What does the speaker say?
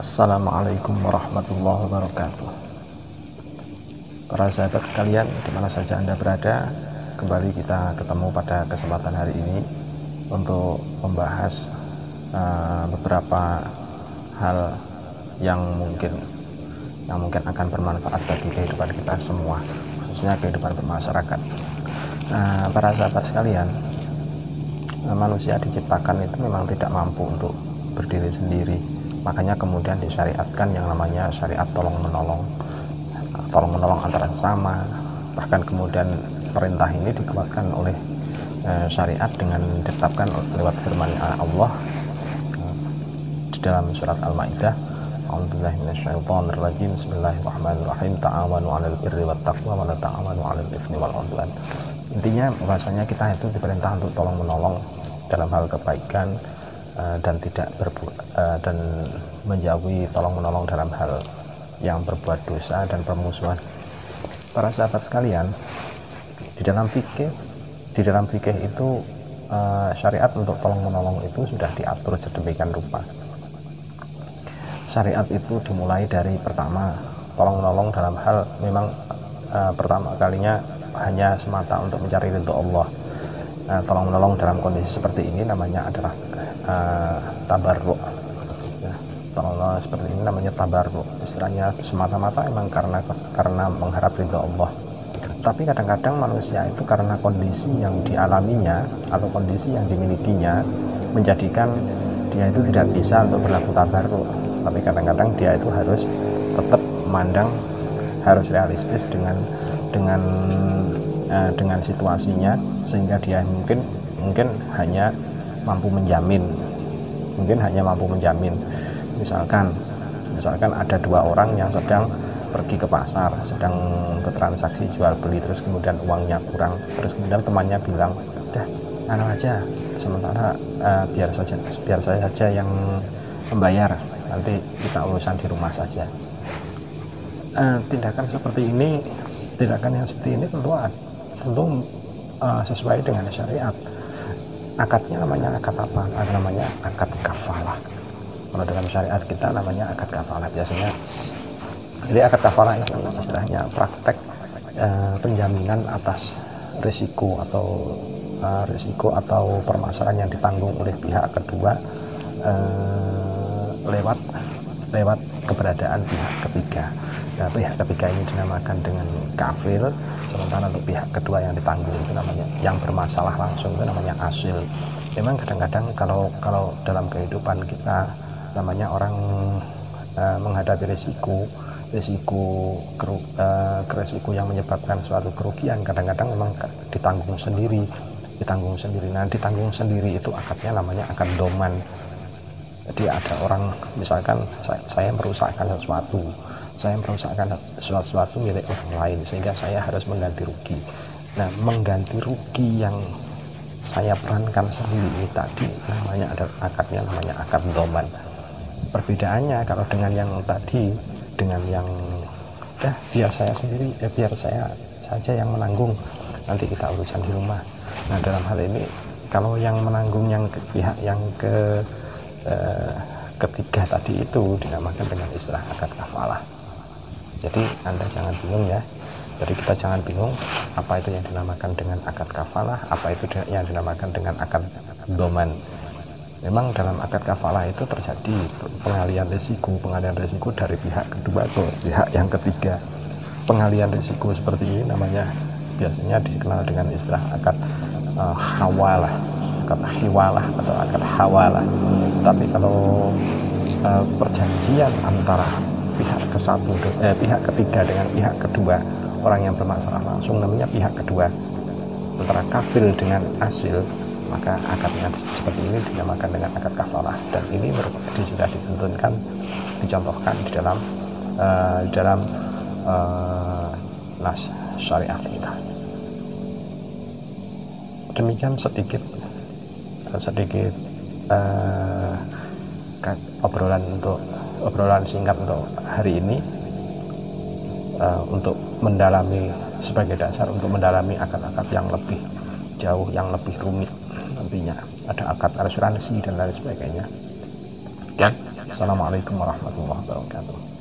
Assalamualaikum warahmatullahi wabarakatuh. Para sahabat sekalian, di mana saja Anda berada, kembali kita ketemu pada kesempatan hari ini untuk membahas beberapa hal yang mungkin akan bermanfaat bagi kehidupan kita semua, khususnya kehidupan bermasyarakat. Para sahabat sekalian, manusia diciptakan itu memang tidak mampu untuk berdiri sendiri. Makanya kemudian disyariatkan yang namanya syariat tolong menolong antara sesama. Bahkan kemudian perintah ini dikuatkan oleh syariat dengan ditetapkan lewat firman Allah di dalam surat Al-Maidah. A'udzubillahi minasyaitonirrajim. Bismillahirrahmanirrahim. Ta'awanu 'alal birri wat taqwa wa la ta'awanu 'alal itsmi wal 'udwan. Intinya bahwasanya kita itu diperintah untuk tolong menolong dalam hal kebaikan dan tidak dan menjauhi tolong menolong dalam hal yang berbuat dosa dan permusuhan. Para sahabat sekalian, di dalam fikih itu syariat untuk tolong menolong itu sudah diatur sedemikian rupa. Syariat itu dimulai dari pertama, tolong menolong dalam hal memang pertama kalinya hanya semata untuk mencari ridho Allah. Tolong menolong dalam kondisi seperti ini namanya adalah tabarruk. Tolong menolong seperti ini namanya tabarruk. Istilahnya semata-mata emang karena mengharap ridho Allah. Tapi kadang-kadang manusia itu karena kondisi yang dialaminya atau kondisi yang dimilikinya menjadikan dia itu tidak bisa untuk berlaku tabarruk. Tapi kadang-kadang dia itu harus tetap memandang, harus realistis dengan situasinya, sehingga dia mungkin hanya mampu menjamin. Misalkan ada dua orang yang sedang pergi ke pasar, sedang bertransaksi jual beli, terus kemudian uangnya kurang, terus kemudian temannya bilang, udah aja, sementara biar saya saja yang membayar, nanti kita urusan di rumah saja. Tindakan yang seperti ini tentu sesuai dengan syariat. Akadnya namanya akad apa? Namanya akad kafalah. Kalau dalam syariat kita namanya akad kafalah biasanya. Jadi akad kafalah itu istilahnya praktek penjaminan atas risiko atau permasalahan yang ditanggung oleh pihak kedua lewat keberadaan pihak ketiga. Nah, pihak ketiga ini dinamakan dengan kafil, sementara untuk pihak kedua yang ditanggung itu namanya, yang bermasalah langsung itu namanya asil. Memang kadang-kadang kalau dalam kehidupan kita namanya orang menghadapi risiko yang menyebabkan suatu kerugian, kadang-kadang memang ditanggung sendiri. Nah, ditanggung sendiri itu akadnya namanya akad doman. Jadi ada orang, misalkan saya merusakkan sesuatu milik orang lain, sehingga saya harus mengganti rugi. Nah, mengganti rugi yang saya perankan sendiri tadi akadnya namanya akad doman. Perbedaannya kalau dengan yang tadi, dengan yang biar saya saja yang menanggung, nanti kita urusan di rumah. Nah, dalam hal ini kalau yang menanggung pihak yang ketiga tadi itu dinamakan dengan istilah akad kafalah. Jadi Anda jangan bingung ya. Jadi kita jangan bingung apa itu yang dinamakan dengan akad kafalah, apa itu yang dinamakan dengan akad doman. Memang dalam akad kafalah itu terjadi pengalian risiko dari pihak kedua ke pihak yang ketiga. Pengalian risiko seperti ini namanya biasanya dikenal dengan istilah akad hawalah, akad hiwalah atau akad hawalah. Tapi kalau perjanjian antara pihak ketiga dengan pihak kedua, orang yang bermasalah langsung namanya pihak kedua, antara kafil dengan asil, maka akadnya seperti ini dinamakan dengan akad kafalah. Dan ini sudah dicontohkan di dalam nas syariat kita. Demikian sedikit obrolan singkat untuk hari ini, untuk sebagai dasar untuk mendalami akad-akad yang lebih jauh, yang lebih rumit nantinya. Ada akad asuransi dan lain sebagainya. Assalamualaikum warahmatullahi wabarakatuh.